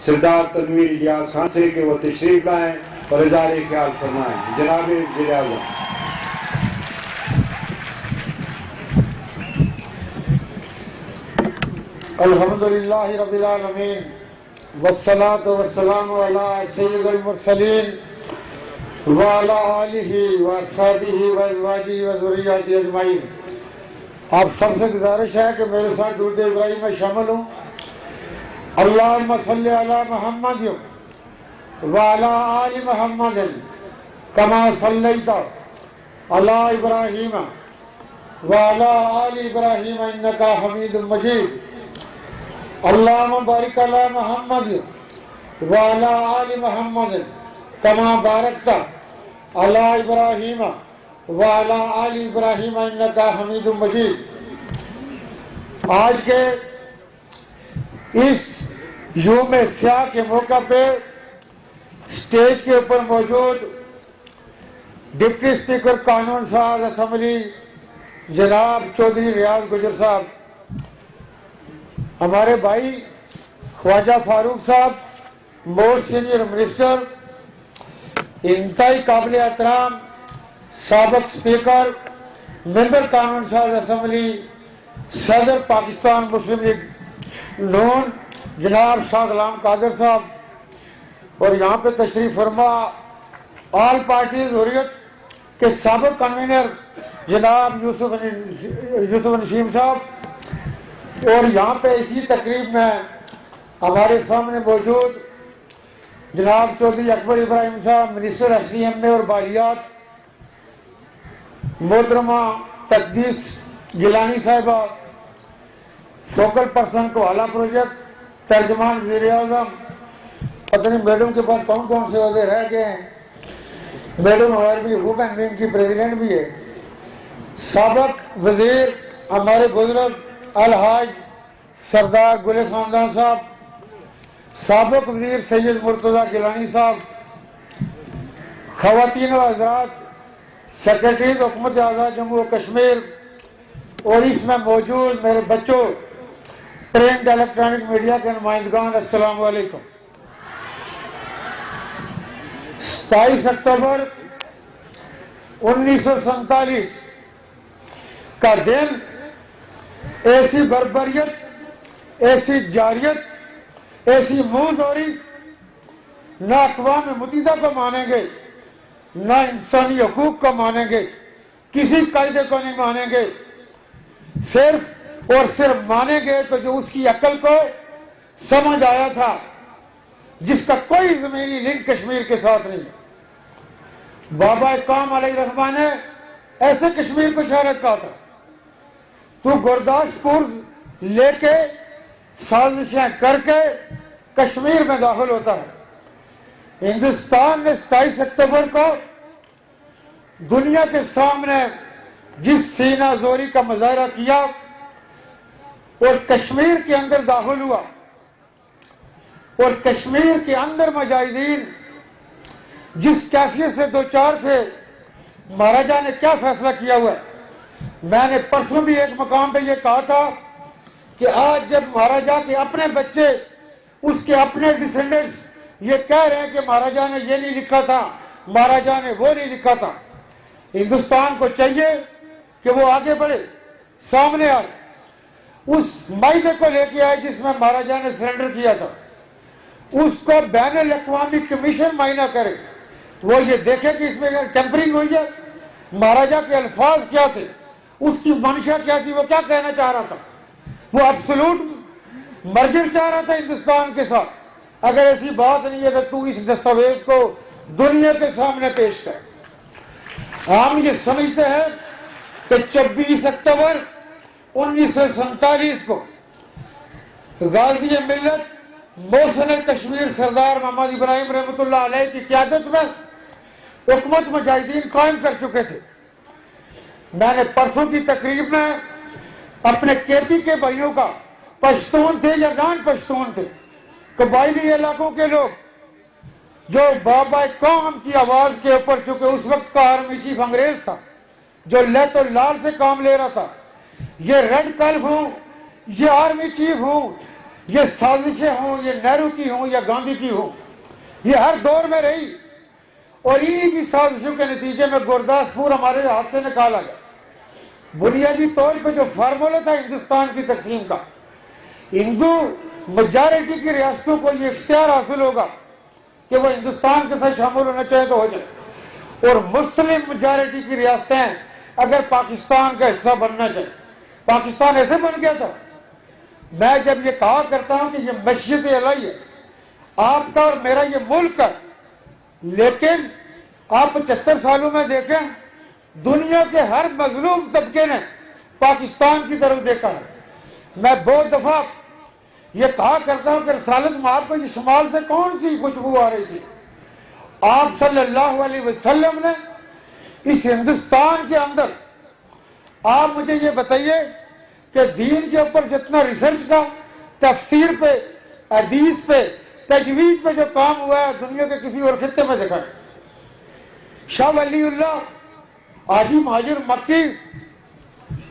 سردار تنویر الیاس خان سے کہ وہ تشریف لائیں اور اظہار خیال فرمائیں۔ جناب وزیر اعظم۔ الحمدللہ رب العالمین والصلاة والسلام علی سید المرسلین وعلی آلہ واصحابہ وازواجہ وذریاتہ اجمعین۔ آپ سب سے گزارش ہے کہ میرے ساتھ درود ابراہیم میں شامل ہوں۔ اللہم صلی علی محمد وعلی آل محمد کما صلیت علی ابراہیم وعلی آل ابراہیم انکا حمید مجید۔ اللہم بارک علی محمد وعلی آل محمد کما بارکت علی ابراہیم وعلی آل ابراہیم انکا حمید مجید۔ آج کے اس یوم سیاہ کے موقع پہ سٹیج کے اوپر موجود ڈپٹی اسپیکر قانون ساز اسمبلی جناب چودھری ریاض گجر صاحب، ہمارے بھائی خواجہ فاروق صاحب موسٹ سینئر منسٹر، انتہائی قابل احترام سابق اسپیکر ممبر قانون ساز اسمبلی صدر پاکستان مسلم لیگ نون جناب شاہ غلام قادر صاحب، اور یہاں پہ تشریف فرما آل پارٹیز حریت کے سابق کنوینر جناب یوسف نشیم صاحب، اور یہاں پہ اسی تقریب میں ہمارے سامنے موجود جناب چودھری اکبر ابراہیم صاحب منسٹر ایس ڈی ایم اے اور بالیات، محترمہ تقدیس گیلانی صاحبہ فوکل پرسن کو اعلیٰ پروجیکٹ، ترجمان وزیر اعظم، پتہ نہیں میڈم کے پاس کون کون سے عہدے رہ گئے ہیں، میڈم ہمارے بھی وومن ونگ کی پریزیڈنٹ بھی ہے، سابق وزیر ہمارے بزرگ الحاج سردار گل خاندان صاحب، سابق وزیر سید مرتضیٰ گیلانی صاحب، خواتین و حضرات، سیکرٹریز حکومت آزاد جموں و کشمیر، اور اس میں موجود میرے بچوں، پرنٹ الیکٹرانک میڈیا کے نمائندگان، السلام علیکم۔ 27 اکتوبر 1947 کا دن ایسی بربریت، ایسی جاریت، ایسی منہ زوری نہ اقوام متحدہ کو مانیں گے، نہ انسانی حقوق کو مانیں گے، کسی قاعدے کو نہیں مانیں گے، صرف اور صرف مانیں گے تو جو اس کی عقل کو سمجھ آیا تھا، جس کا کوئی زمینی لنک کشمیر کے ساتھ نہیں۔ بابا قوم علیہ الرحمٰن نے ایسے کشمیر کو شہرت کہا تھا، تو گرداس پور لے کے سازشیں کر کے کشمیر میں داخل ہوتا ہے۔ ہندوستان نے 27 اکتوبر کو دنیا کے سامنے جس سینہ زوری کا مظاہرہ کیا اور کشمیر کے اندر داخل ہوا، اور کشمیر کے اندر مجاہدین جس کیفیت سے دوچار تھے، مہاراجہ نے کیا فیصلہ کیا ہوا ہے۔ میں نے پرسوں بھی ایک مقام پہ یہ کہا تھا کہ آج جب مہاراجہ کے اپنے بچے، اس کے اپنے ڈسینڈنٹس یہ کہہ رہے ہیں کہ مہاراجہ نے یہ نہیں لکھا تھا، مہاراجہ نے وہ نہیں لکھا تھا، ہندوستان کو چاہیے کہ وہ آگے بڑھے، سامنے آئے، اس معاہدے کو لے کے آئے جس میں مہاراجہ نے سرنڈر کیا تھا، اس کو بین الاقوامی کمیشن معائنہ کرے، وہ یہ دیکھے کہ اس میں ٹیمپرنگ ہوئی ہے، مہاراجہ کے الفاظ کیا تھے، اس کی منشا کیا تھی، وہ کیا کہنا چاہ رہا تھا، وہ ایبسولوٹ مرجر چاہ رہا تھا ہندوستان کے ساتھ۔ اگر ایسی بات نہیں ہے تو تو اس دستاویز کو دنیا کے سامنے پیش کر۔ ہم یہ سمجھتے ہیں کہ 24 اکتوبر 1947 کو غازی ملت محسن کشمیر سردار محمد ابراہیم رحمۃ اللہ علیہ کی قیادت میں حکومت مجاہدین قائم کر چکے تھے۔ میں نے پرسوں کی تقریب میں اپنے کے پی کے بھائیوں کا، پشتون تھے یا نان پشتون تھے، قبائلی علاقوں کے لوگ جو بابا قوم کی آواز کے اوپر، چونکہ اس وقت کا آرمی چیف انگریز تھا جو لیت و لال سے کام لے رہا تھا، یہ ریڈ کلف ہوں، یہ آرمی چیف ہوں، یہ سازشیں ہوں، یہ نہرو کی ہوں یا گاندھی کی ہوں، یہ ہر دور میں رہی، اور انہی کی سازشوں کے نتیجے میں گورداسپور ہمارے ہاتھ سے نکالا گیا۔ بنیادی طور پہ جو فارمولہ تھا ہندوستان کی تقسیم کا، ہندو میجارٹی کی ریاستوں کو یہ اختیار حاصل ہوگا کہ وہ ہندوستان کے ساتھ شامل ہونا چاہے تو ہو جائے، اور مسلم میجارٹی کی ریاستیں اگر پاکستان کا حصہ بننا چاہے۔ پاکستان ایسے بن گیا تھا۔ میں جب یہ کہا کرتا ہوں کہ یہ مشیت الہی ہے، آپ کا اور میرا یہ ملک ہے، لیکن آپ 75 سالوں میں دیکھیں دنیا کے ہر مظلوم طبقے نے پاکستان کی طرف دیکھا ہے۔ میں بہت دفعہ یہ کہا کرتا ہوں کہ رسالت مآب کو یہ شمال سے کون سی خوشبو آ رہی تھی؟ آپ صلی اللہ علیہ وسلم نے اس ہندوستان کے اندر، آپ مجھے یہ بتائیے کہ دین کے اوپر جتنا ریسرچ کا، تفسیر پہ، حدیث پہ، تجوید پہ جو کام ہوا ہے دنیا کے کسی اور خطے میں دیکھا ہے؟ شاہ ولی اللہ، حاجی مہاجر مکی،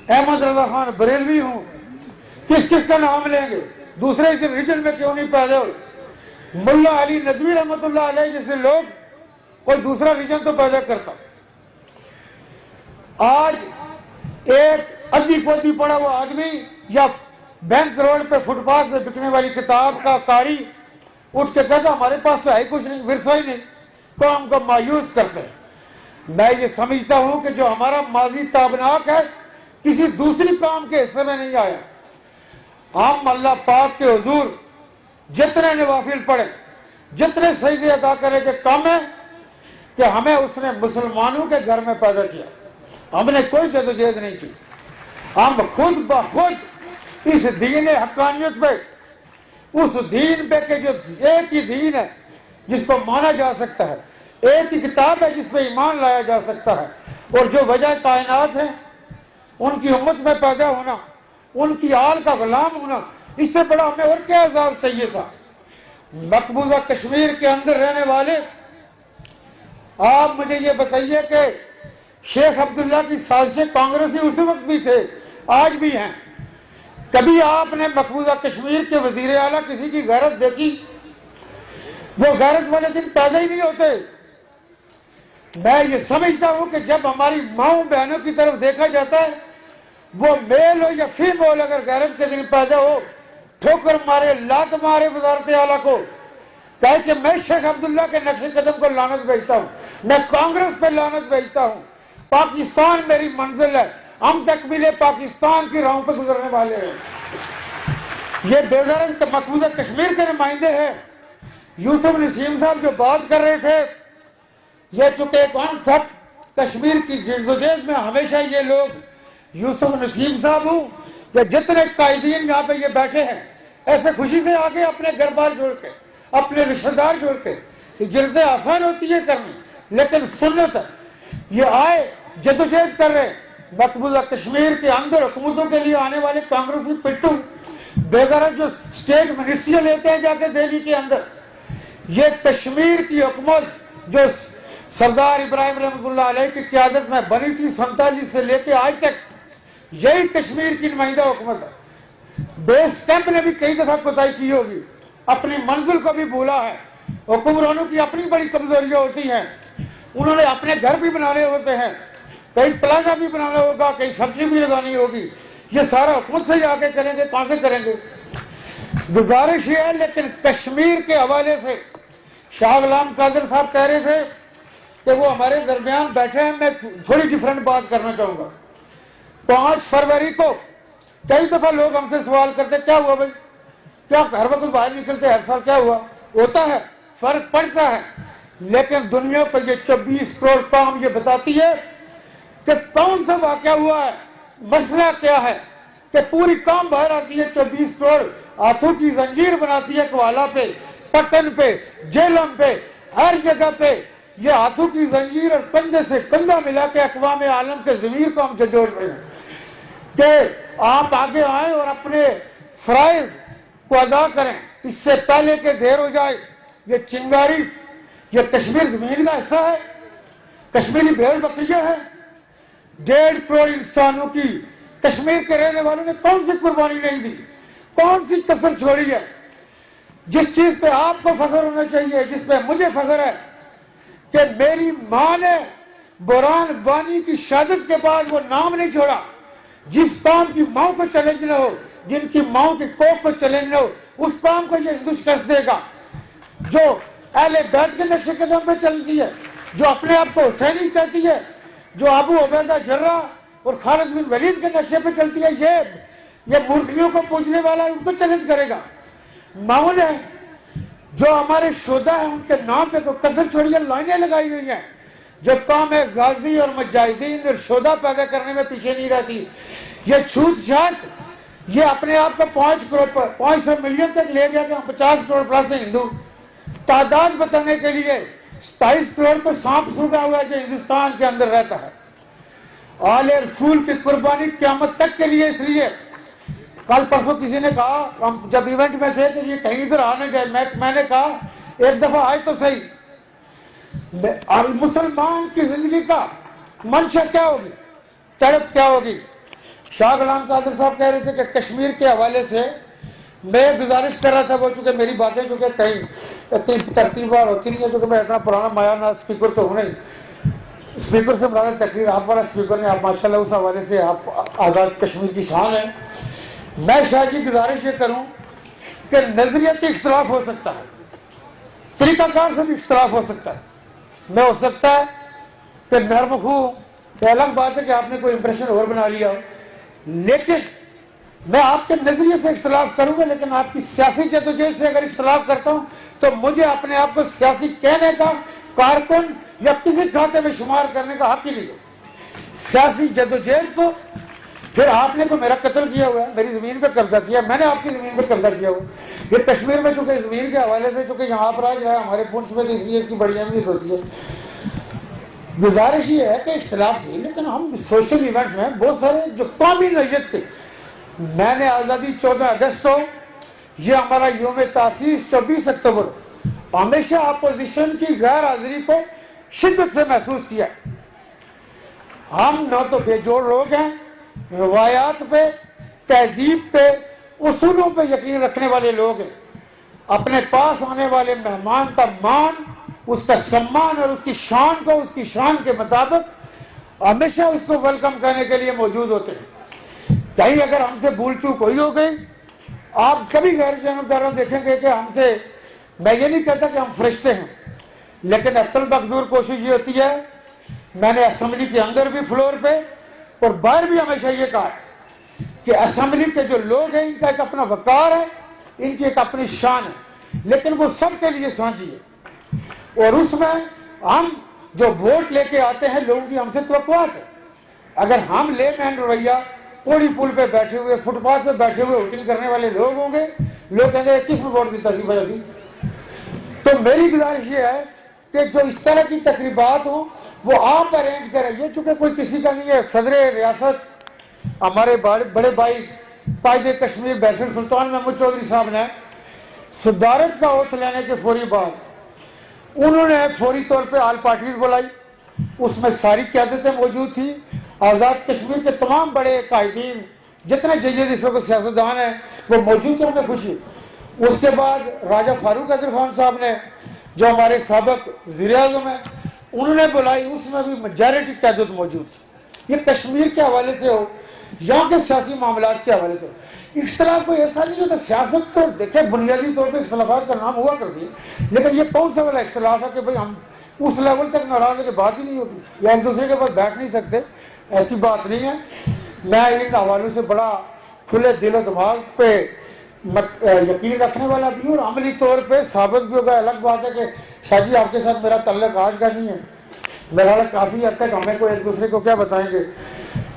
احمد رضا خان بریلوی ہوں، کس کس کا نام لیں گے؟ دوسرے ریجن میں کیوں نہیں پیدا ہوئے؟ ملا علی ندوی رحمۃ اللہ علیہ جیسے لوگ کوئی دوسرا ریجن تو پیدا کرتا۔ آج ایک ادھی پودھی پڑا ہوا آدمی یا بینک روڈ پہ فٹ پاتھ پہ بکنے والی کتاب کا قاری اٹھ کے کہتا ہمارے پاس تو ہے کچھ نہیں، ورثہ ہی نہیں، قوم کو مایوس کرتے ہیں۔ میں یہ سمجھتا ہوں کہ جو ہمارا ماضی تابناک ہے کسی دوسری قوم کے حصے میں نہیں آیا۔ ہم اللہ پاک کے حضور جتنے نوافل پڑھیں، جتنے سجدے ادا کریں کہ کم ہے کہ ہمیں اس نے مسلمانوں کے گھر میں پیدا کیا، ہم نے کوئی جدوجہد نہیں کی۔ ہم خود بخود اس دین حقانیت پہ، اس دین پہ کہ جو ایک ہی دین ہے جس کو مانا جا سکتا ہے، ایک ہی کتاب ہے جس پہ ایمان لایا جا سکتا ہے، اور جو وجہ کائنات ہے ان کی امت میں پیدا ہونا، ان کی آل کا غلام ہونا، اس سے بڑا ہمیں اور کیا اعزاز چاہیے تھا؟ مقبوضہ کشمیر کے اندر رہنے والے، آپ مجھے یہ بتائیے کہ شیخ عبداللہ کی سازشیں کانگریسی اسی وقت بھی تھے، آج بھی ہیں۔ کبھی آپ نے مقبوضہ کشمیر کے وزیر اعلیٰ کسی کی غیرت دیکھی؟ وہ غیرت والے دن پیدا ہی نہیں ہوتے۔ میں یہ سمجھتا ہوں کہ جب ہماری ماؤں بہنوں کی طرف دیکھا جاتا ہے، وہ میل ہو یا فیمیل، اگر غیرت کے دن پیدا ہو، ٹھوکر مارے، لات مارے وزارت اعلیٰ کو، کہے کہ میں شیخ عبداللہ کے نقش قدم کو لعنت بھیجتا ہوں، میں کانگریس پہ لعنت بھیجتا ہوں، پاکستان میری منزل ہے، ہم تکمیل پاکستان کی راہوں پہ گزرنے والے ہیں۔ یہ بےغرض مقبوضہ کشمیر کے نمائندے ہیں۔ یوسف نسیم صاحب جو بات کر رہے تھے، یہ چونکہ ایک کانسیپٹ کشمیر کی جدوجہد میں ہمیشہ یہ لوگ، یوسف نسیم صاحب ہوں یا جتنے قائدین یہاں پہ یہ بیٹھے ہیں، ایسے خوشی سے آگے اپنے گھر بار چھوڑ کے، اپنے رشتہ دار چھوڑ کے، ہجرتیں آسان ہوتی ہے کرنی لیکن سنت ہے، یہ آئے جدوجہد کر رہے۔ مقبوضہ کشمیر کے اندر حکومتوں کے لیے آنے والے کانگریسی پٹھو بے غرض جو اسٹیٹ منسٹریاں لیتے ہیں جا کے دہلی کے اندر، یہ کشمیر کی حکومت جو سردار ابراہیم رحمۃ اللہ علیہ کی قیادت میں بنی تھی 47 سے لے کے آج تک، یہی کشمیر کی نمائندہ حکومت ہے۔ بیس کیمپ نے بھی کئی دفعہ کوتاہی کی ہوگی، اپنی منزل کو بھی بھولا ہے۔ حکمرانوں کی اپنی بڑی کمزوریاں ہوتی ہیں، انہوں نے اپنے گھر بھی بنانے ہوتے ہیں، کئی پلازا بھی بنانا ہوگا، کئی فیکٹری بھی لگانی ہوگی، یہ سارا حکومت سے ہی آگے کریں گے، کہاں سے کریں گے؟ گزارش یہ ہے لیکن کشمیر کے حوالے سے شاہ غلام قادر صاحب کہہ رہے تھے کہ وہ ہمارے درمیان بیٹھے ہیں، میں تھوڑی ڈیفرنٹ بات کرنا چاہوں گا۔ 5 فروری کو کئی دفعہ لوگ ہم سے سوال کرتے کیا ہوا بھائی، کیا ہر وقت باہر نکلتے ہر سال کیا ہوا؟ ہوتا ہے، فرق پڑتا ہے، لیکن دنیا پر یہ 24 کروڑ قوم یہ بتاتی ہے کہ کون سا واقعہ ہوا ہے، مسئلہ کیا ہے، کہ پوری قوم باہر آتی ہے، 24 کروڑ ہاتھوں کی زنجیر بناتی ہے کوالہ پہ، پتن پہ، جیلم پہ، ہر جگہ پہ یہ ہاتھوں کی زنجیر اور کندھے سے کندھا ملا کے اقوام عالم کے ضمیر کو ہم جھنجھوڑ رہے ہیں کہ آپ آگے آئیں اور اپنے فرائض کو ادا کریں، اس سے پہلے کہ دیر ہو جائے۔ یہ چنگاری، یہ کشمیر زمین کا حصہ ہے، کشمیری بھیڑ بکریاں ہیں، 1.5 کروڑ انسانوں کی کشمیر کے رہنے والوں نے کون سی قربانی نہیں دی، کون سی کسر چھوڑی ہے؟ جس چیز پہ آپ کو فخر ہونا چاہیے، جس پہ مجھے فخر ہے کہ میری ماں نے برہان وانی کی شہادت کے بعد وہ نام نہیں چھوڑا۔ جس قوم کی ماں کو چیلنج نہ ہو، جن کی ماں کی کوکھ کو چیلنج نہ ہو، اس قوم کو یہ ہندو شکست دے گا جو اہل بیت کے نقش قدم پہ چلتی ہے، جو اپنے آپ کو حسینی کہتی ہے، جو ابو عبیدہ جرہ اور خالد بن ولید کے نقشے پہ چلتی ہے، یہ مورتیوں کو پوجنے والا ان کو چیلنج کرے گا۔ ماؤں نے جو ہمارے شہداء ہیں ان کے نام پہ کوئی کسر چھوڑی لائنیں لگائی ہوئی ہیں، جو قوم غازی اور مجاہدین اور شہداء پیدا کرنے میں پیچھے نہیں رہتی۔ یہ چھوت چھات یہ اپنے آپ کو 500 ملین تک لے گیا کہ ہم 50 کروڑ پلس ہیں ہندو۔ تعداد بتانے کے لیے 27 کروڑ کو سانپ سونگا ہوا ہے جو ہندوستان کے اندر رہتا ہے۔ آل رسول کی قربانی قیامت تک کے لیے، اس لیے کل پرسوں کسی نے کہا، ہم جب ایونٹ میں تھے کہ یہ کہیں ادھر آنے گئے، میں نے کہا ایک دفعہ آئے تو صحیح، مسلمان کی زندگی کا منشا کیا ہوگی، تڑپ کیا ہوگی۔ شاہ غلام قادر صاحب کہہ رہے تھے کہ کشمیر کے حوالے سے میں گزارش کر رہا تھا، وہ چونکہ میری باتیں چونکہ کہیں اتنی ترتیب بار ہوتی نہیں ہے، چونکہ میں اتنا پرانا مایانہ اسپیکر تو ہوں نہیں، اسپیکر سے مراد تقریر آپ والا اسپیکر نے، آپ ماشاءاللہ اس حوالے سے آپ آزاد کشمیر کی شان ہے۔ میں شاہ جی گزارش یہ کروں کہ نظریاتی اختلاف ہو سکتا ہے، طریقہ کار سے بھی اختلاف ہو سکتا ہے، میں ہو سکتا ہے کہ نرم خو کہ الگ بات ہے کہ آپ نے کوئی امپریشن اور بنا لیا ہو، لیکن میں آپ کے نظریے سے اختلاف کروں گا، لیکن آپ کی سیاسی جدوجہد سے اگر اختلاف کرتا ہوں تو مجھے اپنے آپ کو سیاسی کہنے کا، کارکن یا کسی کھاتے میں شمار کرنے کا حق ہی نہیں ہو۔ سیاسی جدوجہد کو پھر آپ نے تو میرا قتل کیا ہوا ہے، میری زمین پہ قبضہ کیا، میں نے آپ کی زمین پہ قبضہ کیا ہوا ہے۔ یہ کشمیر میں چونکہ زمین کے حوالے سے چونکہ یہاں پر آج رہا ہے ہمارے پونچھ میں، تو اس لیے اس کی بڑی اہمیت ہوتی ہے۔ گزارش یہ ہے کہ اختلاف ہی، لیکن ہم سوشل ایونٹس میں بہت سارے جو قومی نوعیت کے، میں نے آزادی 14 اگست کو، یہ ہمارا یوم تاسیس 24 اکتوبر، ہمیشہ اپوزیشن کی غیر حاضری کو شدت سے محسوس کیا۔ ہم نہ تو بے جوڑ لوگ ہیں، روایات پہ، تہذیب پہ، اصولوں پہ یقین رکھنے والے لوگ ہیں۔ اپنے پاس آنے والے مہمان کا مان، اس کا سمان اور اس کی شان کو اس کی شان کے مطابق ہمیشہ اس کو ویلکم کرنے کے لیے موجود ہوتے ہیں۔ کہیں اگر ہم سے بھول چوک ہوئی ہو گئی، آپ کبھی غیر جانبداروں دیکھیں گے کہ ہم سے، میں یہ نہیں کہتا کہ ہم فرشتے ہیں، لیکن عقل مقدور کوشش یہ ہوتی ہے، میں نے اسمبلی کے اندر بھی فلور پہ اور باہر بھی ہمیشہ یہ کہا کہ اسمبلی کے جو لوگ ہیں ان کا ایک اپنا وقار ہے، ان کی ایک اپنی شان ہے، لیکن وہ سب کے لیے سانجھی ہے، اور اس میں ہم جو ووٹ لے کے آتے ہیں لوگوں کی ہم سے توقعات ہے۔ اگر ہم لے مین رویہ کوڑی پل پہ بیٹھے ہوئے، فٹ پاتھ پہ بیٹھے ہوئے ہوٹنگ کرنے والے لوگ ہوں گے، لوگ کہیں گے کس میں ووٹ دیتا سی بھائی سی۔ تو میری گزارش یہ ہے کہ جو اس طرح کی تقریبات ہوں وہ آپ ارینج کریں، یہ چونکہ کوئی کسی کا نہیں ہے۔ صدر ریاست ہمارے بڑے بھائی قائد کشمیر بحثر سلطان محمود چودھری صاحب نے صدارت کا اوتھ لینے کے فوری بعد انہوں نے فوری طور پہ آل پارٹیز بلائی، اس میں ساری قیادتیں موجود تھیں، آزاد کشمیر کے تمام بڑے قائدین جتنے جید اس وقت سیاستدان ہیں وہ موجود ہیں، میں خوشی۔ اس کے بعد راجہ فاروق قادر خان صاحب نے جو ہمارے سابق وزیر اعظم ہیں انہوں نے بلائی، اس میں بھی میجارٹی قیادت موجود تھی۔ یہ کشمیر کے حوالے سے ہو، یہاں کے سیاسی معاملات کے حوالے سے ہو، اختلاف کوئی ایسا نہیں ہوتا۔ سیاست تو دیکھیں بنیادی طور پہ اختلافات کا نام ہوا کرتی ہے، لیکن یہ کون سا والا اختلاف ہے کہ بھئی ہم اس لیول تک ناراض ہے کہ بات ہی نہیں ہوتی یا ایک دوسرے کے پاس بیٹھ نہیں سکتے، ایسی بات نہیں ہے۔ میں ان حوالوں سے بڑا کھلے دل و دماغ پہ یقین رکھنے والا بھی ہوں، اور عملی طور پہ ثابت بھی ہوگا۔ الگ بات ہے کہ شاہ جی آپ کے ساتھ میرا تعلق آج کا نہیں ہے، میرا حال کافی حد تک ہمیں کوئی ایک دوسرے کو کیا بتائیں گے۔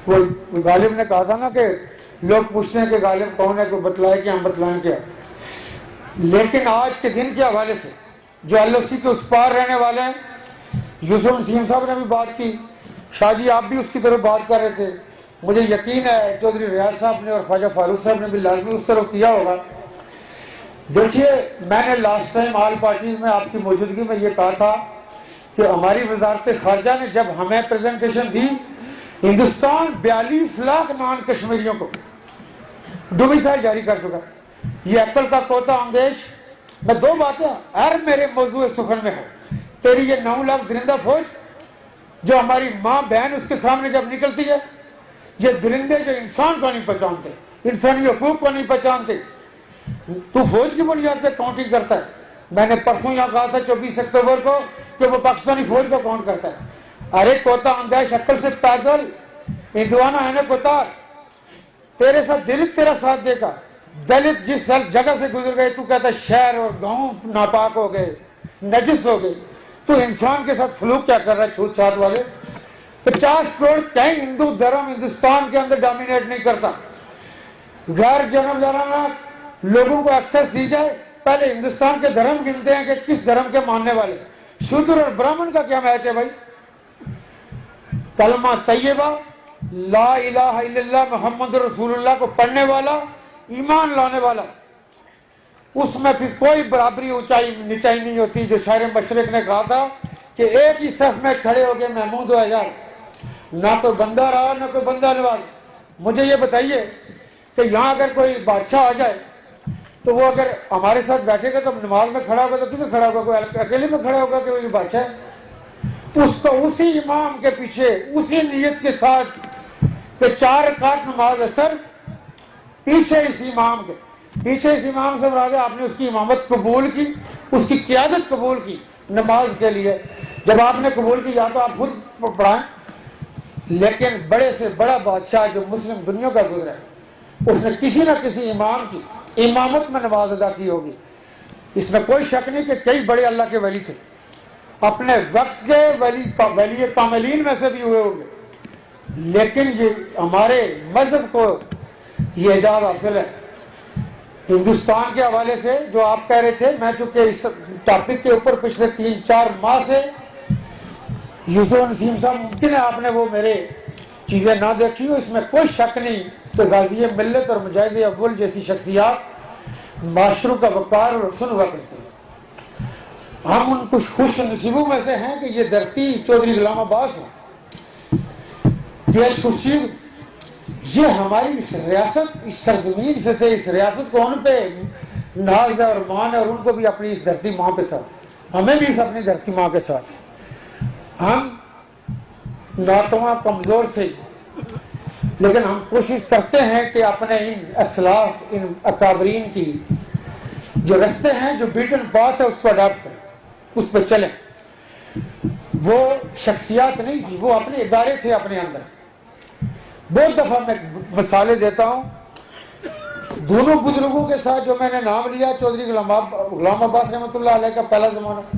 وہ غالب نے کہا تھا نا کہ لوگ پوچھتے ہیں کہ غالب کون ہے، کوئی بتلائے کہ ہم بتلائیں کیا، لیکن آج کے دن کے حوالے سے جو ایل او سی کے اس پار رہنے والے ہیں، یوسف نسیم صاحب نے بھی بات کی، شاہ جی آپ بھی اس کی طرف بات کر رہے تھے، مجھے یقین ہے چودھری ریاض صاحب نے اور خواجہ فاروق صاحب نے بھی لازمی اس طرف کیا ہوگا۔ دیکھیے میں نے لاسٹ ٹائم آل پارٹیز میں آپ کی موجودگی میں یہ کہا تھا کہ ہماری وزارت خارجہ نے جب ہمیں پریزنٹیشن دی، ہندوستان 42 لاکھ نان کشمیریوں کو ڈومیسائل جاری کر چکا۔ یہ ایپل کا کوتا انگیش میں دو باتیں ہر میرے موضوع سخن میں ہے. تیری یہ 9 لاکھ درندہ فوج جو ہماری ماں بہن اس کے سامنے جب نکلتی ہے، یہ درندے جو انسان کو نہیں پہچانتے، انسانی حقوق کو نہیں پہچانتے، تو فوج کی بنیاد پہ کاؤنٹنگ کرتا ہے. میں نے پرسوں یہاں کہا تھا 24 اکتوبر کو کہ وہ پاکستانی فوج کو کاؤنٹ کرتا ہے. ارے کوتا اندھا شکل سے پیدل ہندوانہ ہے نا کوتار، تیرے ساتھ دلت تیرا ساتھ دے گا. دلت جس جگہ سے گزر گئے تو کہتا ہے شہر اور گاؤں ناپاک ہو گئے، نجس ہو گئے. تو انسان کے ساتھ سلوک کیا کر رہا ہے چھوت چھات والے؟ 50 کروڑ کہیں ہندو دھرم ہندوستان کے اندر ڈومینیٹ نہیں کرتا. غیر جنم دارانہ لوگوں کو ایکسس دی جائے. پہلے ہندوستان کے دھرم گنتے ہیں کہ کس دھرم کے ماننے والے. شودر اور برہمن کا کیا میچ ہے بھائی؟ کلمہ طیبہ لا الہ الا اللہ محمد رسول اللہ کو پڑھنے والا، ایمان لانے والا، اس میں پھر کوئی برابری اونچائی نیچائی نہیں ہوتی. جو شاعر مشرق نے کہا تھا کہ ایک ہی صف میں کھڑے ہو گئے محمود و اعجاز، نہ کوئی بندہ رہا نہ کوئی بندہ نواز. مجھے یہ بتائیے کہ یہاں اگر کوئی بادشاہ آ جائے تو وہ اگر ہمارے ساتھ بیٹھے گا تو نماز میں کھڑا ہوگا تو کدھر کھڑا ہوگا؟ کوئی اکیلے میں کھڑا ہوگا کہ وہ یہ بادشاہ ہے؟ اس کو اسی امام کے پیچھے اسی نیت کے ساتھ کہ 4 رکعت نماز اثر پیچھے اس امام کے پیچھے اس امام سے مراد ہے آپ نے اس کی امامت قبول کی، اس کی قیادت قبول کی نماز کے لیے. جب آپ نے قبول کی یا تو آپ خود پڑھائیں. لیکن بڑے سے بڑا بادشاہ جو مسلم دنیا کا گزرا ہے اس نے کسی نہ کسی امام کی امامت میں نماز ادا کی ہوگی. اس میں کوئی شک نہیں کہ کئی بڑے اللہ کے ولی تھے، اپنے وقت کے ولی کاملین میں سے بھی ہوئے ہوں گے. لیکن یہ ہمارے مذہب کو یہ اعجاز حاصل ہے. ہندوستان کے حوالے سے جو آپ کہہ رہے تھے، میں چونکہ اس ٹاپک کے اوپر پچھلے 3-4 ماہ سے یوسف نسیم صاحب، ممکن ہے آپ نے وہ میرے چیزیں نہ دیکھی ہو، اس میں کوئی شک نہیں کہ غازی ملت اور مجاہد اول جیسی شخصیات معاشروں کا وقار اور حسن ہوا کرتے ہیں. ہم ان کچھ خوش نصیبوں میں سے ہیں کہ یہ دھرتی چودھری غلام عباس ہو، دیش خورشید، یہ ہماری اس ریاست اس سرزمین سے تھے. اس ریاست کو ان پہ ناز ہے اور مان ہے، اور ان کو بھی اپنی اس دھرتی ماں پہ تھا، ہمیں بھی اس اپنی دھرتی ماں کے ساتھ. ہم ناتواں کمزور سے، لیکن ہم کوشش کرتے ہیں کہ اپنے ان اسلاف ان اکابرین کی جو رستے ہیں، جو بیٹن پاتھ ہے، اس کو اڈاپٹ کریں، اس پہ چلیں. وہ شخصیات نہیں تھی، وہ اپنے ادارے تھے اپنے اندر. بہت دفعہ میں مثالیں دیتا ہوں. دونوں بزرگوں کے ساتھ جو میں نے نام لیا، چودھری غلام عباس رحمۃ اللہ علیہ کا پہلا زمانہ،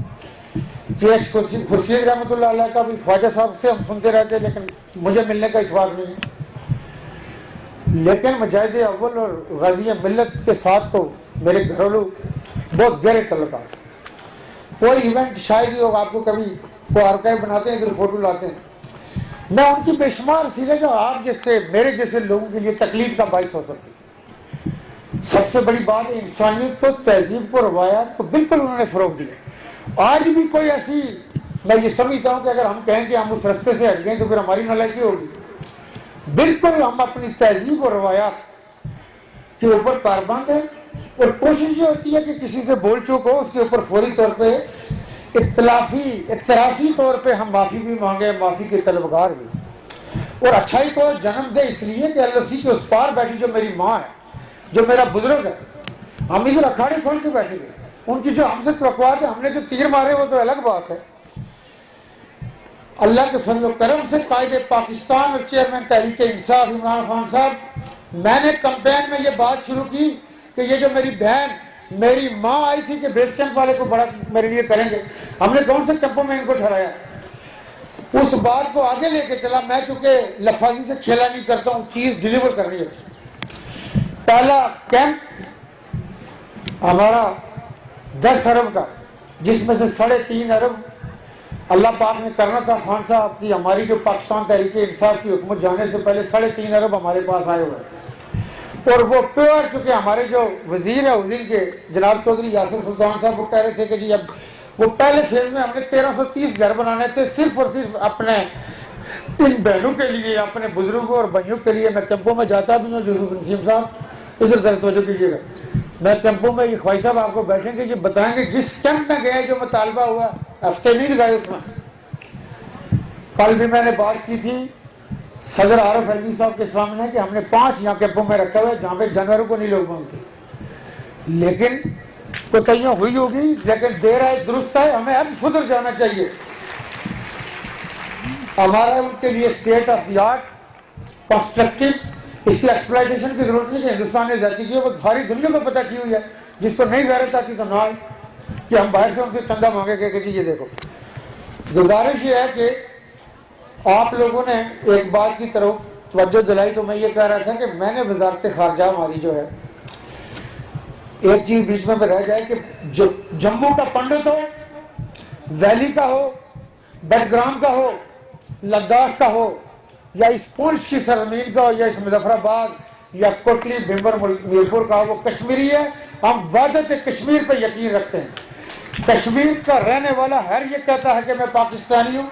کیش خورشید رحمۃ اللہ علیہ کا بھی خواجہ صاحب سے ہم سنتے رہتے، لیکن مجھے ملنے کا اتفاق نہیں ہے. لیکن مجاہد اول اور غازی ملت کے ساتھ تو میرے گھریلو بہت گہرے تعلقات. کوئی ایونٹ شاید ہی ہوگا، آپ کو کبھی کوئی آرکائیو بناتے ہیں، پھر فوٹو لاتے ہیں، میں ان کی بے شمار سیریں جو آپ جیسے میرے جیسے لوگوں کے لیے تکلیف کا باعث ہو سکتی. سب سے بڑی بات ہے انسانیت کو، تہذیب کو، روایات کو بالکل انہوں نے فروغ دیا. آج بھی کوئی ایسی، میں یہ سمجھتا ہوں کہ اگر ہم کہیں کہ ہم اس رستے سے ہٹ گئے تو پھر ہماری نالائکی ہوگی. بالکل ہم اپنی تہذیب اور روایات کے اوپر پابند ہیں، اور کوشش یہ ہوتی ہے کہ کسی سے بول چوک ہو اس کے اوپر فوری طور پہ اعترافی طور پہ ہم معافی بھی مانگے، معافی کے طلبگار بھی، اور اچھائی کو جنم دے. اس لیے کہ LOC کے اس پار بیٹھی جو میری ماں ہے، جو میرا بزرگ ہے، ہم ادھر اکھاڑے کھول کے بیٹھے گئے. ان کی جو ہم سے توقعات ہے، ہم نے جو تیر مارے وہ تو الگ بات ہے. اللہ کے فضل و کرم سے قائد پاکستان اور چیئرمین تحریک انصاف عمران خان صاحب، میں نے کمپین میں یہ بات شروع کی کہ یہ جو میری بہن میری ماں آئی تھی کہ بیس کیمپ والے کو بڑا میرے لیے کریں گے، ہم نے کون سے کیمپوں میں ان کو ٹھہرایا. اس بات کو آگے لے کے چلا. میں چونکہ لفاظی سے کھیلا نہیں کرتا ہوں، چیز ڈیلیور کرنی ہوتی. پہلا کیمپ ہمارا 10 ارب کا، جس میں سے 3.5 ارب اللہ پاک نے کرنا تھا. خان صاحب کی ہماری جو پاکستان تحریک انصاف کی حکومت جانے سے پہلے 3.5 ارب ہمارے پاس آئے ہوئے، اور وہ پیور چونکہ ہمارے جو وزیر ہے وزیر کے جناب چودھری یاسر سلطان صاحب وہ کہہ رہے تھے کہ جی اب وہ پہلے فیز میں ہم نے 1330 گھر بنانے تھے، صرف اور صرف اپنے ان بہنوں کے لیے، اپنے بزرگوں اور بھائیوں کے لیے. میں کیمپوں میں جاتا بھی ہوں. یوسف نسیم صاحب ادھر توجہ کیجیے گا. میں کیمپوں میں یہ خواہش صاحب آپ کو بیٹھیں گے، یہ بتائیں گے جس کیمپ میں گئے جو مطالبہ ہوا ہفتے نہیں لگائے اس میں. کل بھی میں نے بات کی تھی صدر عارف علوی صاحب کے سامنے کہ ہم نے 5 یہاں کیمپوں میں رکھا ہوا ہے جہاں پہ جانوروں کو نہیں لوگ مانگتے، لیکن کوتاہیاں ہوئی ہوگی، لیکن دیر آئے درست ہے، ہمیں اب سدھر جانا چاہیے. ہمارا ان کے لیے state of the art constructive, اس کی ایکسپلائٹیشن کی ضرورت نہیں کہ ہندوستان نے زیادتی کی ہے، وہ ساری دنیا کو پتہ کی ہوئی ہے. جس کو نہیں غیرت آتی تو نہ آئے کہ ہم باہر سے ان سے چندہ مانگے کہ جی یہ دیکھو. گزارش یہ ہے کہ آپ لوگوں نے ایک بات کی طرف توجہ دلائی، تو میں یہ کہہ رہا تھا کہ میں نے وزارت خارجہ ہماری جو ہے ایک چیز بیچ میں رہ جائے کہ جموں کا پنڈت ہو، ویلی کا ہو، بیڈ گرام کا ہو، لداخ کا ہو، یا اس پونچھ کی سرزمین کا ہو، یا اس مظفر آباد یا کوٹلی بھمبر میرپور کا ہو، وہ کشمیری ہے. ہم وحدت کشمیر پہ یقین رکھتے ہیں. کشمیر کا رہنے والا ہر یہ کہتا ہے کہ میں پاکستانی ہوں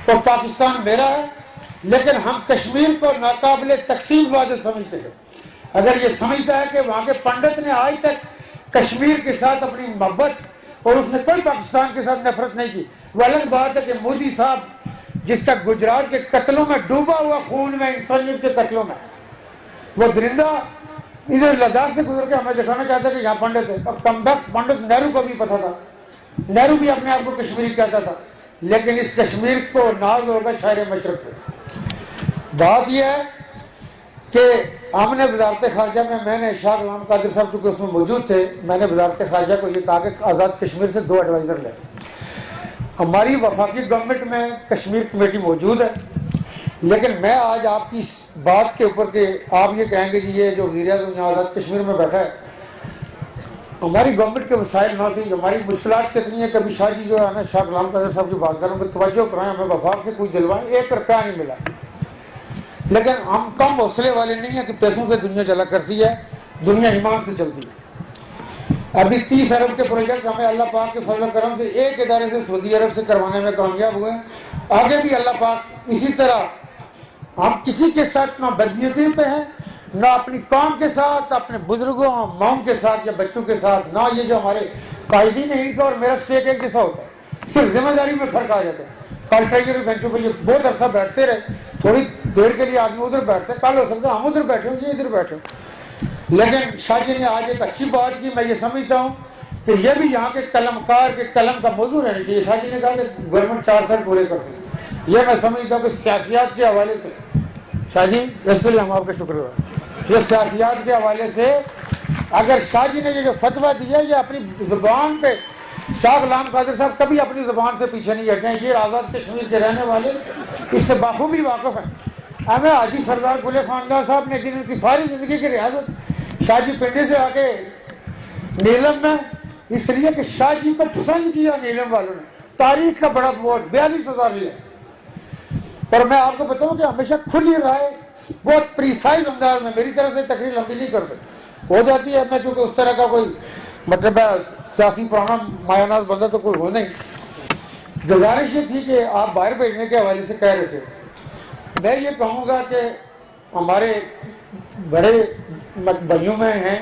اور پاکستان میرا ہے، لیکن ہم کشمیر کو ناقابل تقسیم وحدت سمجھتے ہیں. اگر یہ سمجھتا ہے کہ وہاں کے پنڈت نے آج تک کشمیر کے ساتھ اپنی محبت اور اس نے کوئی پاکستان کے ساتھ نفرت نہیں کی، وہ الگ بات ہے کہ مودی صاحب جس کا گجرات کے قتلوں میں ڈوبا ہوا خون میں، انسانیت کے قتلوں میں، وہ درندہ ادھر لداخ سے گزر کے ہمیں دکھانا چاہتا ہے کہ یہاں پنڈت ہے. اب کم بخت پنڈت نہرو کو بھی پتہ تھا، نہرو بھی اپنے آپ کو کشمیری کہتا تھا، لیکن اس کشمیر کو ناز ہوگا شاعر مشرق پہ. بات یہ ہے کہ ہم نے وزارت خارجہ میں نے شاہ غلام قادر صاحب چونکہ اس میں موجود تھے، میں نے وزارت خارجہ کو یہ کہا کہ آزاد کشمیر سے 2 ایڈوائزر لیں. ہماری وفاقی گورنمنٹ میں کشمیر کمیٹی موجود ہے، لیکن میں آج آپ کی اس بات کے اوپر کہ آپ یہ کہیں گے جی یہ جو وزیر اعظم یہاں آزاد کشمیر میں بیٹھا ہے، ہماری گورنمنٹ کے وسائل نہ تھی، ہماری مشکلات کتنی ہیں. کبھی شاہ جی جو ہے نا شاہ غلام قادر صاحب کی بات کروں کہ توجہ کرائیں، ہمیں وفاق سے کچھ دلوائیں، 1 روپیہ نہیں ملا. لیکن ہم کم حوصلے والے نہیں ہیں کہ پیسوں سے دنیا چلا کرتی ہے، دنیا ایمان سے چلتی ہے. ابھی 30 ارب کے پروجیکٹ ہمیں اللہ پاک کے فضل و کرم سے ایک ادارے سے سعودی عرب سے کروانے میں کامیاب ہوئے ہیں. آگے بھی اللہ پاک اسی طرح، ہم کسی کے ساتھ نہ بدنیتی پہ ہیں، نہ اپنی قوم کے ساتھ، اپنے بزرگوں ماؤں کے ساتھ یا بچوں کے ساتھ، نہ یہ جو ہمارے قائدین ہیں ان کا اور میرا اسٹیک ایک جیسا ہوتا ہے، صرف ذمہ داری میں فرق آ جاتا ہے. کل ٹریجری بینچوں پہ یہ بہت عرصہ بیٹھتے رہے، تھوڑی دیر کے لیے آدمی ادھر بیٹھتے، کل ہو سکتا ہے ہم ادھر بیٹھے ہوں یہ ادھر بیٹھے ہوں. لیکن شاہ جی نے آج ایک اچھی بات کی، میں یہ سمجھتا ہوں کہ یہ بھی یہاں کے قلم کار کے قلم کا موضوع رہنا چاہیے. شاہ جی نے کہا کہ گورنمنٹ 4 سال پورے کر سکتی، یہ میں سمجھتا ہوں کہ سیاسیات کے حوالے سے شاہ جی اس کے لیے ہم آپ کا شکر ہے. یہ سیاسیات کے حوالے سے اگر شاہ جی نے یہ جو فتویٰ دیا یہ اپنی زبان پہ، شاہ غلام قادر صاحب کبھی اپنی زبان سے پیچھے نہیں ہٹے ہیں. یہ آزاد کشمیر کے رہنے والے اس سے بخوبی واقف ہیں. ہمیں حاجی سردار گل خاندان صاحب نے جن کی ساری زندگی کی ریاضت شاہ جی پنڈی سے آ کے نیلم میں، اس لیے کہ شاہ جی کو پسند کیا نیلم والوں نے، تاریخ کا بڑا ووٹ 42,000 لیا. اور میں آپ کو بتاؤں کہ ہمیشہ کھلی رائے بہت پریسائز انداز میں، میری طرف سے تقریر لمبی نہیں کرتے ہو جاتی ہے، میں چونکہ اس طرح کا کوئی مطلب سیاسی پرانا مایہ ناز بندہ تو کوئی ہو نہیں. گزارش یہ تھی کہ آپ باہر بھیجنے کے حوالے سے کہہ رہے تھے، میں یہ کہوں گا کہ ہمارے بڑے بھائیوں میں ہیں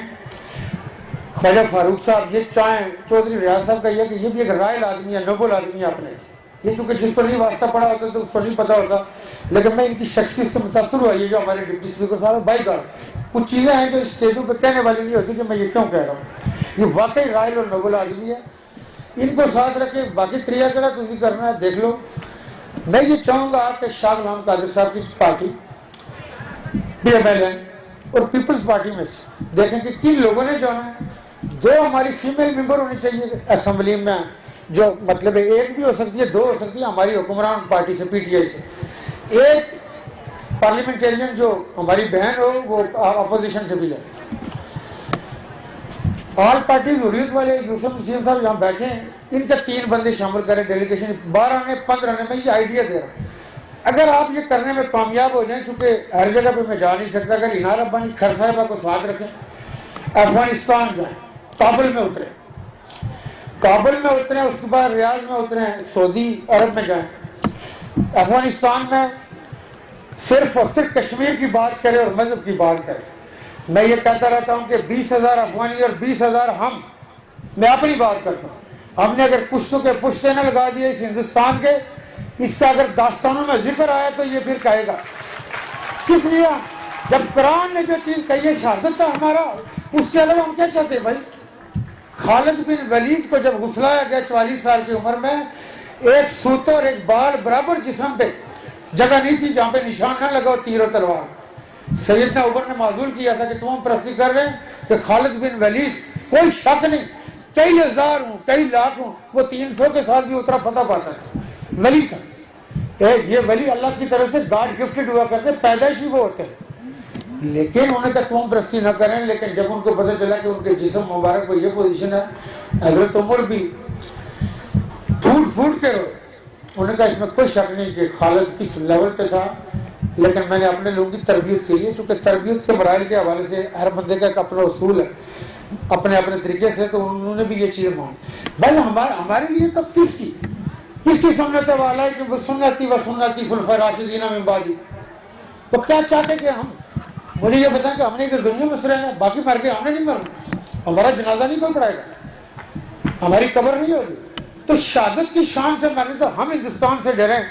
خواجہ فاروق صاحب، یہ چاہیں چودھری ریاض صاحب کا یہ کہ یہ بھی ایک رائل آدمی ہے، نوبل آدمی ہے اپنے. یہ چونکہ جس کو نہیں واسطہ پڑا ہوتا تو اس کو نہیں پتا ہوتا، لیکن میں ان کی شخصیت سے متاثر ہوا. یہ جو ہمارے ڈپٹی اسپیکر صاحب بائی گاڈ، کچھ چیزیں ہیں جو اسٹیجوں پہ کہنے والی نہیں ہوتی کہ میں یہ کیوں کہہ رہا ہوں. یہ واقعی رائل اور نوبل آدمی ہے، ان کو ساتھ رکھے. باقی طریقہ کڑا تھی کرنا ہے دیکھ لو. میں یہ چاہوں گا کہ شاہ غلام قادر صاحب کی party P M L N اور پیپلز پارٹی میں سے دیکھیں کہ کن لوگوں نے جو ہے 2 ہماری فیمیل ممبر ہونی چاہیے اسمبلی میں، جو مطلب ایک بھی ہو سکتی ہے 2 ہو سکتی ہے ہماری حکمران پارٹی سے پی ٹی آئی سے، ایک پارلیمنٹیرین جو ہماری بہن ہو وہ اپوزیشن سے بھی لے. آل پارٹی حریت والے یوسف نسیم صاحب یہاں بیٹھے ہیں، ان کا 3 بندے شامل کریں ڈیلیگیشن، 12 نے 15 نے. میں یہ آئیڈیا دے رہا ہوں اگر آپ یہ کرنے میں کامیاب ہو جائیں، چونکہ ہر جگہ پہ میں جا نہیں سکتا، اگر انار ابانی کھر صاحبہ کو ساتھ رکھیں، افغانستان جائیں، کابل میں اتریں، اس کے بعد ریاض میں اتریں، سعودی عرب میں جائیں، افغانستان میں صرف اور صرف کشمیر کی بات کریں اور مذہب کی بات کریں. میں یہ کہتا رہتا ہوں کہ 20,000 افغانی اور 20,000 ہم، میں اپنی بات کرتا ہوں، ہم نے اگر پشتوں کے پشتے نہ لگا دیے اس ہندوستان کے، اس کا اگر داستانوں میں ذکر آیا تو یہ پھر کہے گا کس لیے؟ جب قرآن نے جو چیز کہی ہے شہادت تھا ہمارا، اس کے علاوہ ہم کیا چاہتے ہیں بھائی؟ خالد بن ولید کو جب غسلایا گیا 44 سال کی عمر میں، ایک سوت اور ایک بال برابر جسم پہ جگہ نہیں تھی جہاں پہ نشان نہ لگا تیر و تلوار۔ سیدنا عمر نے معذول کیا تھا کہ تم ہم پرستی کر رہے ہیں کہ خالد بن ولید، کوئی شک نہیں، کئی ہزار ہوں کئی لاکھ ہوں، وہ 300 کے ساتھ بھی اترا فتح پاتا تھا، ولی تھا۔ یہ ولی اللہ کی طرف سے گاڈ گفٹڈ ہوا کرتے، پیدائشی وہ ہوتے ہیں، لیکن انہوں نے کہا تم پرستی نہ کریں۔ لیکن جب ان کو پتہ چلا کہ ان کے جسم مبارک پر یہ پوزیشن ہے، حضرت عمر بھی پھوٹ پھوٹ کے رو، انہوں نے کہا اس میں کوئی شک نہیں کہ خالد کس لیول پہ تھا، لیکن میں نے اپنے لوگوں کی تربیت کی ہے، چونکہ تربیت کے مراحل کے حوالے سے ہر بندے کا ایک اپنا اصول ہے اپنے اپنے طریقے سے، تو انہوں نے بھی یہ چیز مانی۔ بھائی ہمارے لیے تب کس کی سنت والا ہے کہ سنتی و سنتی خلفاء راشدین من بعدی، تو کیا چاہتے کہ ہم، مجھے یہ بتائیں کہ ہم نے ادھر دنیا میں رہنا ہے، باقی مر گئے، ہم نے نہیں مرنا، ہمارا جنازہ نہیں کوئی پڑھائے گا، ہماری قبر نہیں ہوگی۔ تو شہادت کی شان سے مرنے تو ہم ہندوستان سے ڈریں۔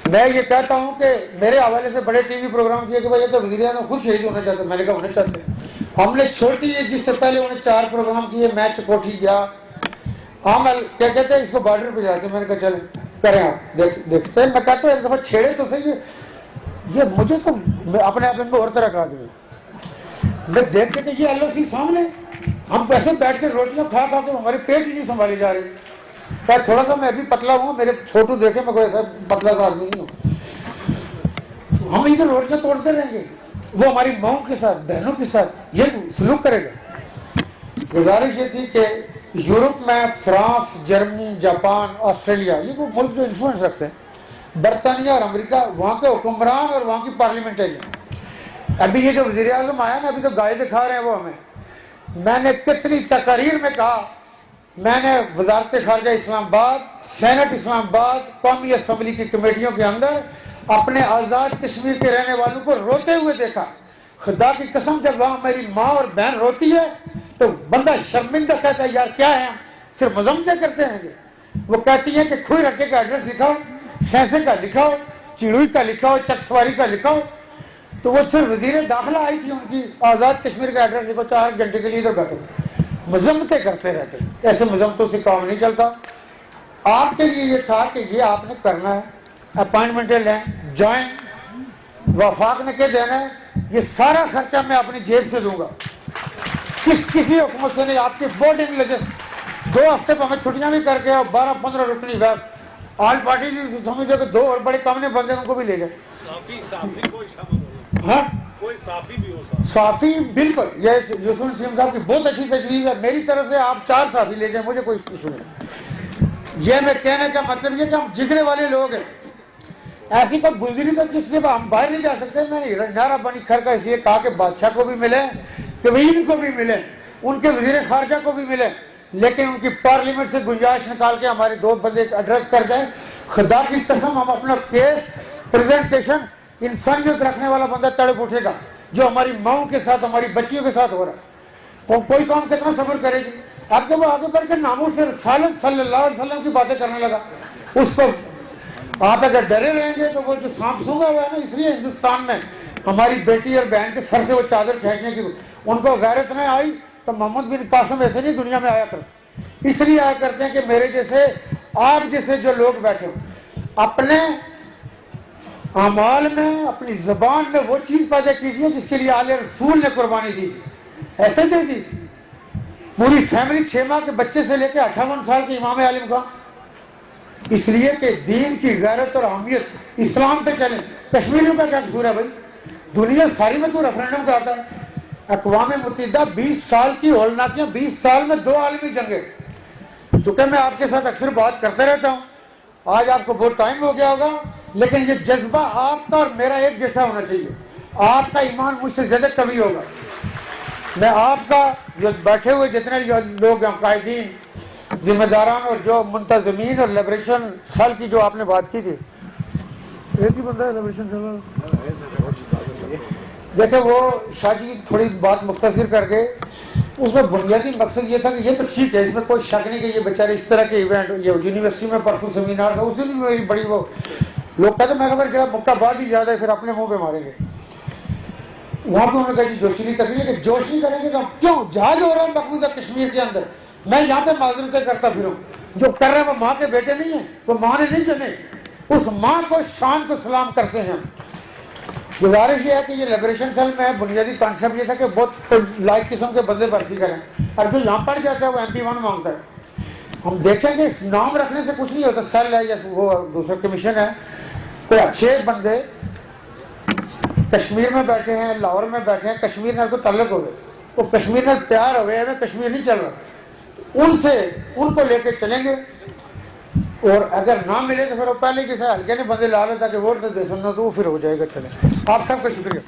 میں یہ کہتا ہوں کہ میرے حوالے سے بڑے ٹی وی پروگرام کیے کہ بھائی یہ تو وزیر اعظم خود شہید ہونا چاہتے، میں نے کہا ہونا چاہتے، ہم نے چھوٹی ہے جس سے پہلے انہیں 4 پروگرام کیے، میں چکوٹھی گیا، عمل کیا کہتے ہیں اس کو بارڈر پہ جاتے، میں نے کہا چلیں کریں آپ دیکھتے ہیں، میں کہتا ہوں ایک دفعہ چھیڑے تو صحیح، یہ مجھے تو اپنے آپ ان کو اور طرح کہا دوں، میں دیکھتے کہ یہ اللہ سی سامنے، ہم ایسے بیٹھ کے روٹیاں کھا کھا کے ہمارے پیٹ ہی نہیں سنبھالی جا رہی، کہ تھوڑا سا میں بھی پتلا ہوں، میرے فوٹو دیکھیں میں کوئی ایسا پتلا سا آدمی نہیں ہوں، ہم ادھر روٹیاں توڑتے رہیں گے، وہ ہماری ماؤں کے ساتھ بہنوں کے ساتھ یہ سلوک کرے گا۔ گزارش یہ تھی کہ یورپ میں فرانس، جرمنی، جاپان، آسٹریلیا، یہ وہ ملک جو انفلوئنس رکھتے ہیں، برطانیہ اور امریکہ، وہاں کے حکمران اور وہاں کی پارلیمنٹری، ابھی یہ جو وزیر اعظم آیا نا، ابھی تو گائے دکھا رہے ہیں وہ ہمیں، میں نے کتنی تقاریر میں کہا، میں نے وزارت خارجہ اسلام آباد، سینٹ اسلام آباد، قومی اسمبلی کی کمیٹیوں کے اندر اپنے آزاد کشمیر کے رہنے والوں کو روتے ہوئے دیکھا، خدا کی قسم جب وہاں میری ماں اور بہن روتی ہے تو بندہ شرمندہ کہتا ہے یار کیا ہے، ہم صرف مزمزے کرتے ہیں گے۔ وہ کہتی ہیں کہ کھوئی رٹے کا ایڈریس لکھاؤ، سینسے کا لکھاؤ، چڑوئی کا لکھاؤ، چک سواری کا لکھاؤ، تو وہ صرف وزیر داخلہ آئی تھی، ان کی آزاد کشمیر کا ایڈریس لکھو، 4 گھنٹے کے لیے ادھر بیٹھو، مذمتیں کرتے رہتے، ایسے مذمتوں سے کام نہیں چلتا۔ آپ کے لیے یہ تھا کہ یہ آپ نے کرنا ہے، اپائنٹمنٹیں لیں، جوائن، وفاق نے کہہ دینا ہے یہ سارا خرچہ میں اپنی جیب سے دوں گا، کسی حکومت سے نہیں، آپ کی بورڈنگ لجس 2 ہفتے پہ ہمیں چھٹیاں بھی کر کے 12-15 رکنی بیگ آل پارٹی جی سمجھو کہ 2 اور بڑے کام نے بندے ان کو بھی لے جائے، ہاں صافی بالکل، یہ یوسف نسیم صاحب کی بہت اچھی تجویز ہے، میری طرف سے آپ 4 صافی لے جائیں، مجھے کوئی ایشو نہیں۔ یہ میں کہنے کا مطلب یہ کہ ہم جگرے والے لوگ ہیں، ایسی کوئی گزری تو جس سے ہم باہر نہیں جا سکتے۔ میں نے نعرہ بنی کھر کا اس لیے کہا کہ بادشاہ کو بھی ملے، کوین کو بھی ملے، ان کے وزیر خارجہ کو بھی ملے، لیکن ان کی پارلیمنٹ سے گنجائش نکال کے ہمارے 2 بندے ایڈریس کر جائیں، خدا کی قسم ہم اپنا کیس پریزنٹیشن انسانیت رکھنے والا بندہ تڑپ اٹھے گا، جو ہماری ماؤں کے ساتھ ہماری بچیوں کے ساتھ ہو رہا ہے، کوئی کام کتنا صبر کرے گی۔ اب جب وہ آگے بڑھ کے ناموس سے رسالت صلی اللہ علیہ وسلم کی باتیں کرنے لگا، اس کو آپ اگر ڈرے رہیں گے تو وہ جو سانپ سونگا ہوا ہے نا، اس لیے ہندوستان میں ہماری بیٹی اور بہن کے سر سے وہ چادر کھینچنے کی ان کو غیرت نہیں آئی، تو محمد بن قاسم ایسے نہیں دنیا میں آیا کرتے، اس لیے آیا کرتے ہیں کہ میرے جیسے آپ جیسے جو لوگ بیٹھے ہو، اپنے اعمال میں اپنی زبان میں وہ چیز پیدا کیجیے جس کے لیے آل رسول نے قربانی دی تھی، ایسے دے دی تھی پوری فیملی، 6 ماہ کے بچے سے لے کے 58 سال کے امام عالم خان، اس لیے کہ دین کی غیرت اور اہمیت اسلام پہ چلے۔ کشمیریوں کا کیا قصور ہے بھائی، دنیا ساری میں تو ریفرینڈم کراتا ہے، اقوام متحدہ 20 سال کی ہولناکیاں، 20 سال میں 2 عالمی جنگیں، چونکہ میں آپ کے ساتھ اکثر بات کرتے رہتا ہوں، آج آپ کو بہت ٹائم ہو گیا ہوگا، لیکن یہ جذبہ آپ کا اور میرا ایک جیسا ہونا چاہیے، آپ کا ایمان مجھ سے زیادہ قوی ہوگا، میں آپ کا جو بیٹھے ہوئے جتنے لوگ ہیں قائدین، ذمہ داران اور جو منتظمین اور لیبریشن سال کی جو آپ نے بات کی تھی، ایک ہی بندہ ہے لیبریشن سال، دیکھیں وہ شاہ جی تھوڑی بات مختصر کر کے اس میں بنیادی مقصد یہ تھا کہ یہ تو ٹھیک ہے، اس میں کوئی شک نہیں کہ یہ بیچارے اس طرح کے ایونٹ، یہ یونیورسٹی میں پرسوں سیمینار تھا، اس دن بھی میری بڑی وہ لوگ کہتے میں خبر جب مکہ بعد ہی زیادہ ہے پھر اپنے منہ پہ ماریں گے. وہاں پہ انہوں نے کہا جی جوشی کریں گے، کہ جوشی کریں گے تو کیوں جہاز ہو رہا ہے مقبوضہ کشمیر کے اندر، میں یہاں پہ معذرتیں کرتا پھروں، جو کر رہے ہیں وہ ماں کے بیٹے نہیں ہیں، وہ ماں نے نہیں چنے، اس ماں کو شان کو سلام کرتے ہیں. گزارش یہ ہے کہ یہ لبریشن سیل میں بنیادی کانسیپٹ یہ تھا کہ بہت لائق قسم کے بندے بھرتی کریں، اور جو یہاں پڑھ جاتا ہے وہ MP1 مانگتا ہے. ہم دیکھیں گے نام رکھنے سے کچھ نہیں ہوتا، سیل ہے یا وہ دوسرا کمیشن ہے، کوئی اچھے بندے کشمیر میں بیٹھے ہیں، لاہور میں بیٹھے ہیں، کشمیر نال کو تعلق ہوئے، وہ کشمیر نال پیار ہوئے ہمیں کشمیر نہیں چل رہا، ان کو لے کے چلیں گے. اور اگر نہ ملے تو پھر وہ پہلے کسی ہلکے نے بندے لا لیتا کہ ووٹ دے سننا تو وہ پھر ہو جائے گا. چلیں آپ سب کا شکریہ.